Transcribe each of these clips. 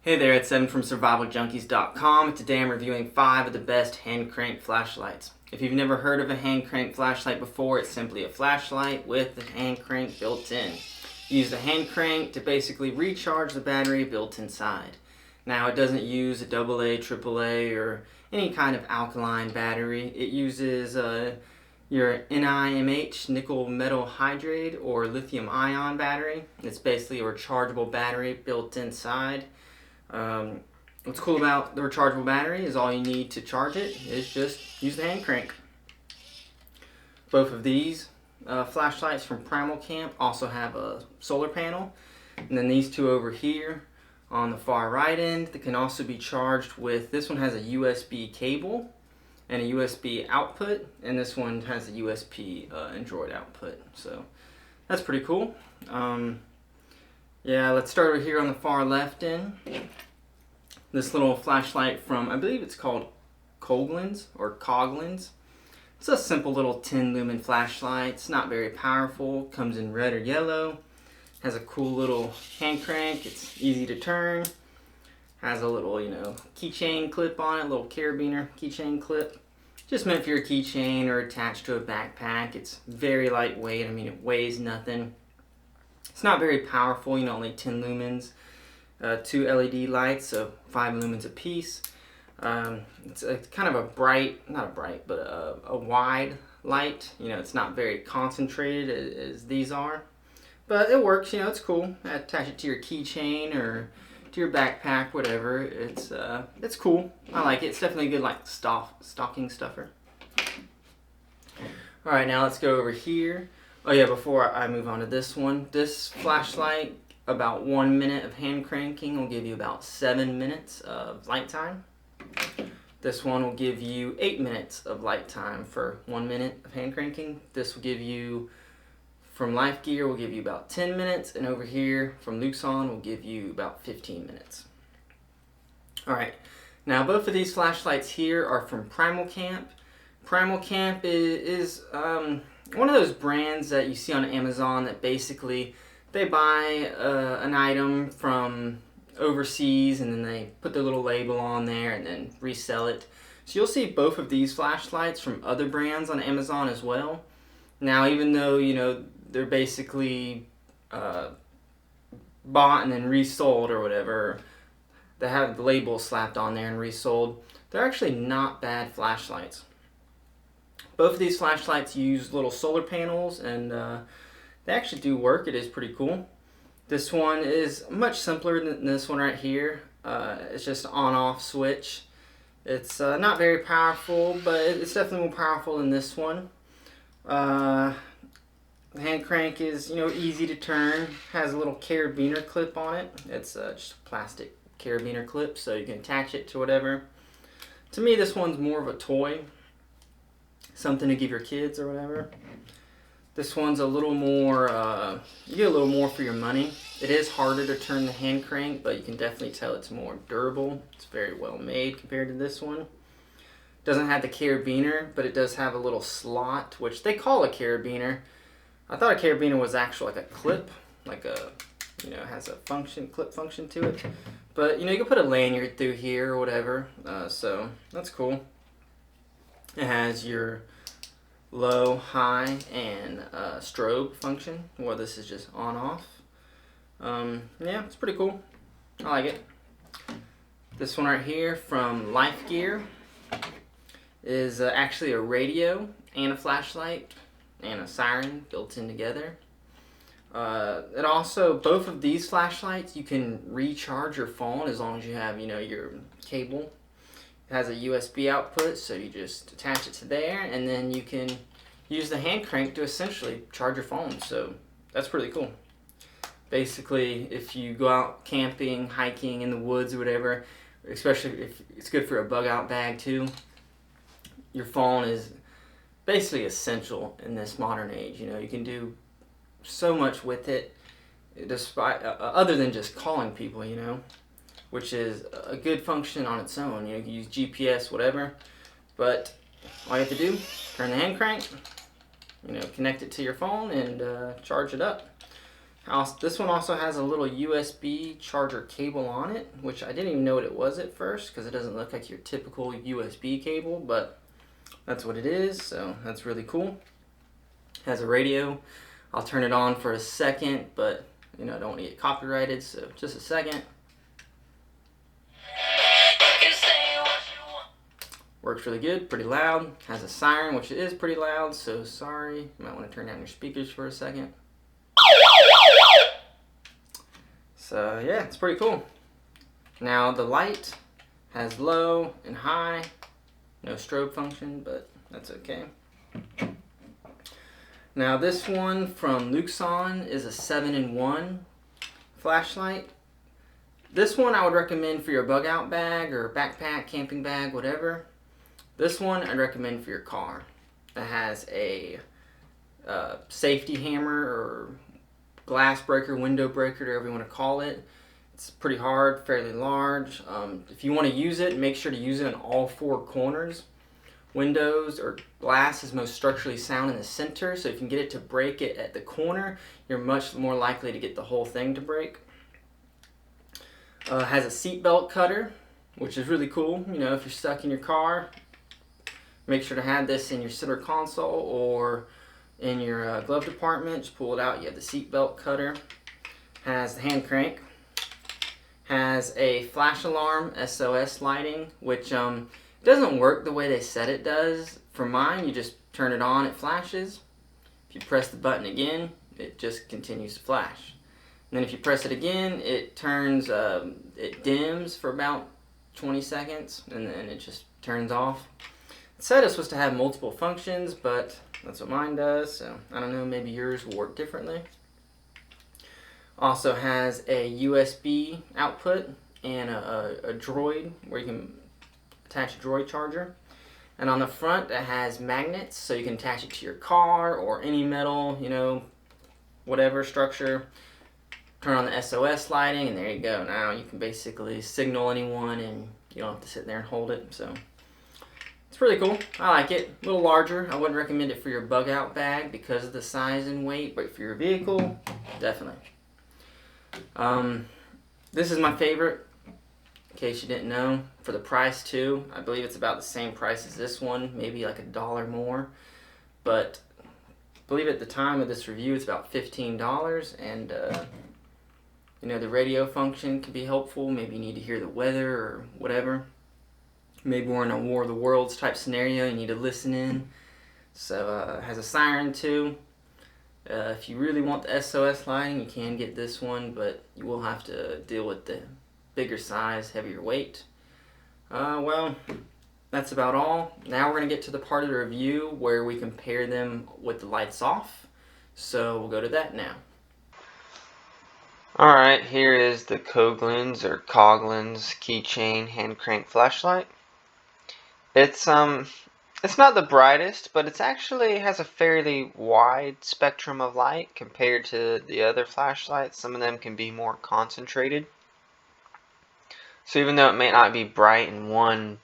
Hey there, it's Evan from survivaljunkies.com. Today I'm reviewing 5 of the best hand crank flashlights. If you've never heard of a hand crank flashlight before, it's simply a flashlight with a hand crank built in. You use the hand crank to basically recharge the battery built inside. Now it doesn't use a AA, AAA, or any kind of alkaline battery. It uses your NiMH, nickel metal hydride, or lithium ion battery. It's basically a rechargeable battery built inside. What's cool about the rechargeable battery is all you need to charge it is just use the hand crank. Both of these flashlights from Primal Camp also have a solar panel, and then these two over here on the far right end that can also be charged with. This one has a USB cable and a USB output, and this one has a USB Android output, so that's pretty cool. Yeah, let's start over here on the far left end. This little flashlight from, I believe it's called Coghlan's or Coghlan's. It's a simple little 10 lumen flashlight. It's not very powerful. Comes in red or yellow. Has a cool little hand crank. It's easy to turn. Has a little, keychain clip on it, a little carabiner keychain clip. Just meant for your keychain or attached to a backpack. It's very lightweight. I mean, it weighs nothing. It's not very powerful, only 10 lumens. 2 LED lights, so 5 lumens a piece. It's kind of a bright, not a bright, but a wide light. It's not very concentrated as these are. But it works, it's cool. Attach it to your keychain or to your backpack, whatever. It's cool. I like it. It's definitely a good stocking stuffer. Alright, now let's go over here. Oh yeah, before I move on to this one, this flashlight, about 1 minute of hand cranking will give you about 7 minutes of light time. This one will give you 8 minutes of light time for 1 minute of hand cranking. This will give you, from Life Gear, will give you about 10 minutes, and over here from Luxon will give you about 15 minutes. Alright, now both of these flashlights here are from Primal Camp. Primal Camp is one of those brands that you see on Amazon that basically they buy an item from overseas and then they put their little label on there and then resell it. So you'll see both of these flashlights from other brands on Amazon as well. Now, even though, they're basically bought and then resold or whatever, they have the label slapped on there and resold, they're actually not bad flashlights. Both of these flashlights use little solar panels, and they actually do work. It is pretty cool. This one is much simpler than this one right here. It's just an on-off switch. It's not very powerful, but it's definitely more powerful than this one. The hand crank is, easy to turn. Has a little carabiner clip on it. It's just a plastic carabiner clip, so you can attach it to whatever. To me, this one's more of a toy. Something to give your kids or whatever. This one's a little more, you get a little more for your money. It is harder to turn the hand crank, but you can definitely tell it's more durable. It's very well made compared to this one. Doesn't have the carabiner, but it does have a little slot, which they call a carabiner. I thought a carabiner was actually like a clip, like a, has a clip function to it. But, you can put a lanyard through here or whatever, so that's cool. It has your low, high, and strobe function. Well, this is just on-off. Yeah, it's pretty cool. I like it. This one right here from Life Gear is actually a radio and a flashlight and a siren built in together. It also, both of these flashlights, you can recharge your phone as long as you have, your cable. It has a USB output, so you just attach it to there, and then you can use the hand crank to essentially charge your phone. So that's pretty cool. Basically, if you go out camping, hiking in the woods or whatever, especially if it's good for a bug out bag too, your phone is basically essential in this modern age. You can do so much with it, despite other than just calling people, which is a good function on its own. You can use GPS, whatever, but all you have to do, turn the hand crank, connect it to your phone and charge it up. This one also has a little USB charger cable on it, which I didn't even know what it was at first because it doesn't look like your typical USB cable, but that's what it is, so that's really cool. It has a radio. I'll turn it on for a second, but I don't want to get copyrighted, so just a second. Works really good, pretty loud. Has a siren, which is pretty loud, so sorry. You might want to turn down your speakers for a second. So yeah, it's pretty cool. Now the light has low and high. No strobe function, but that's okay. Now this one from Luxon is a 7-in-1 flashlight. This one I would recommend for your bug out bag or backpack, camping bag, whatever. This one I'd recommend for your car. It has a safety hammer or glass breaker, window breaker, whatever you want to call it. It's pretty hard, fairly large. If you want to use it, make sure to use it in all four corners. Windows or glass is most structurally sound in the center, so if you can get it to break it at the corner, you're much more likely to get the whole thing to break. Has a seatbelt cutter, which is really cool. If you're stuck in your car, make sure to have this in your center console or in your glove compartment. Just pull it out. You have the seatbelt cutter. Has the hand crank. Has a flash alarm SOS lighting, which doesn't work the way they said it does. For mine, you just turn it on, it flashes. If you press the button again, it just continues to flash. And then if you press it again, it turns, it dims for about 20 seconds, and then it just turns off. It said it's supposed to have multiple functions, but that's what mine does, so I don't know, maybe yours will work differently. Also has a USB output and a Droid where you can attach a Droid charger. And on the front it has magnets, so you can attach it to your car or any metal, whatever structure. Turn on the SOS lighting and there you go. Now you can basically signal anyone and you don't have to sit there and hold it. So it's really cool. I like it. A little larger. I wouldn't recommend it for your bug out bag because of the size and weight, but for your vehicle, definitely. This is my favorite, in case you didn't know, for the price too. I believe it's about the same price as this one, maybe like $1 more, but I believe at the time of this review it's about $15, and the radio function can be helpful. Maybe you need to hear the weather or whatever. Maybe we're in a War of the Worlds type scenario, you need to listen in. So it has a siren too. If you really want the SOS lighting, you can get this one, but you will have to deal with the bigger size, heavier weight. Well, that's about all. Now we're going to get to the part of the review where we compare them with the lights off. So we'll go to that now. Alright, here is the Coghlan's or Coghlan's keychain hand crank flashlight. It's not the brightest, but it's actually has a fairly wide spectrum of light compared to the other flashlights. Some of them can be more concentrated. So even though it may not be bright in one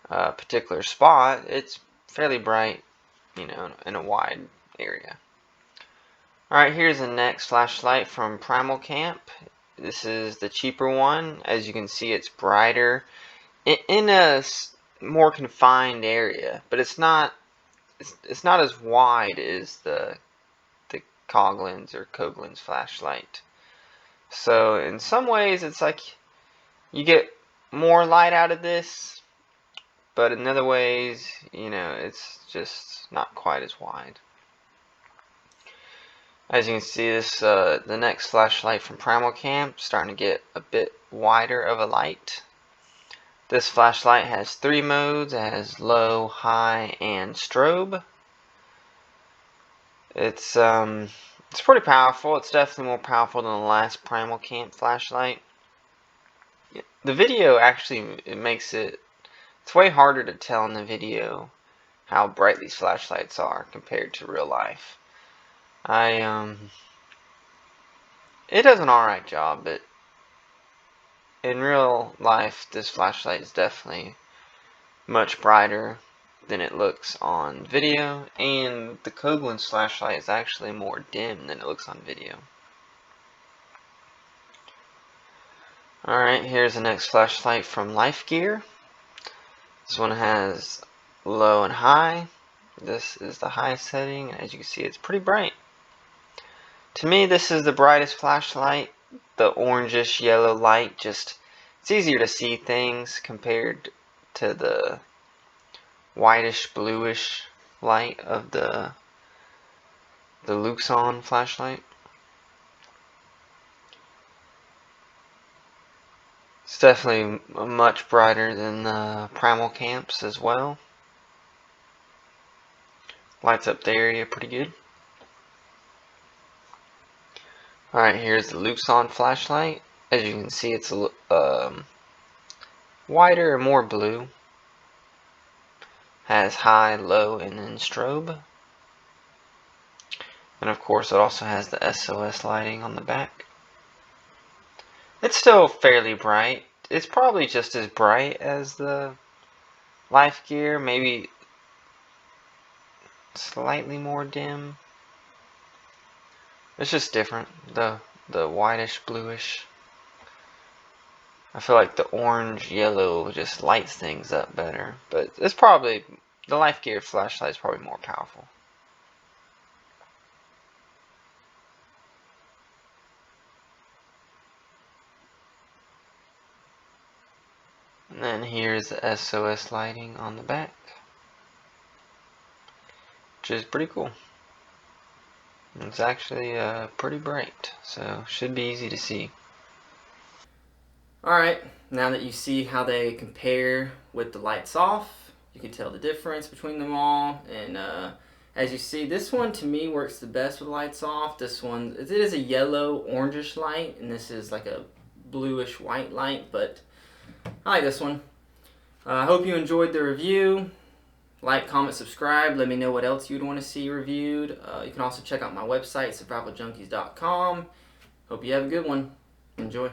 particular spot, it's fairly bright, in a wide area. Alright, here's the next flashlight from Primal Camp. This is the cheaper one. As you can see, it's brighter in a more confined area, but it's not as wide as the Coghlan's or Coghlan's flashlight. So in some ways it's like you get more light out of this, but in other ways, it's just not quite as wide. As you can see, this the next flashlight from Primal Camp starting to get a bit wider of a light. This flashlight has 3 modes. It has low, high, and strobe. It's pretty powerful. It's definitely more powerful than the last Primal Camp flashlight. The video actually, it's way harder to tell in the video how bright these flashlights are compared to real life. It does an alright job, but in real life, this flashlight is definitely much brighter than it looks on video, and the Coghlan's flashlight is actually more dim than it looks on video. Alright, here's the next flashlight from Life Gear. This one has low and high. This is the high setting. As you can see, it's pretty bright. To me, this is the brightest flashlight. The orangish yellow light, just it's easier to see things compared to the whitish bluish light of the Luxon flashlight. It's definitely much brighter than the Primal Camps as well. Lights up the area pretty good. Alright, here's the Luxon flashlight. As you can see, it's wider and more blue. Has high, low, and then strobe. And of course, it also has the SOS lighting on the back. It's still fairly bright. It's probably just as bright as the Life Gear, maybe slightly more dim. It's just different. The whitish bluish. I feel like the orange yellow just lights things up better, but it's probably the Life Gear flashlight is probably more powerful. And then here's the SOS lighting on the back, which is pretty cool. It's actually pretty bright, so should be easy to see. Alright, now that you see how they compare with the lights off, you can tell the difference between them all. And as you see, this one to me works the best with lights off. This one, it is a yellow orangish light, and this is like a bluish white light, but I like this one. I hope you enjoyed the review. Like, comment, subscribe. Let me know what else you'd want to see reviewed. You can also check out my website, survivaljunkies.com. Hope you have a good one. Enjoy.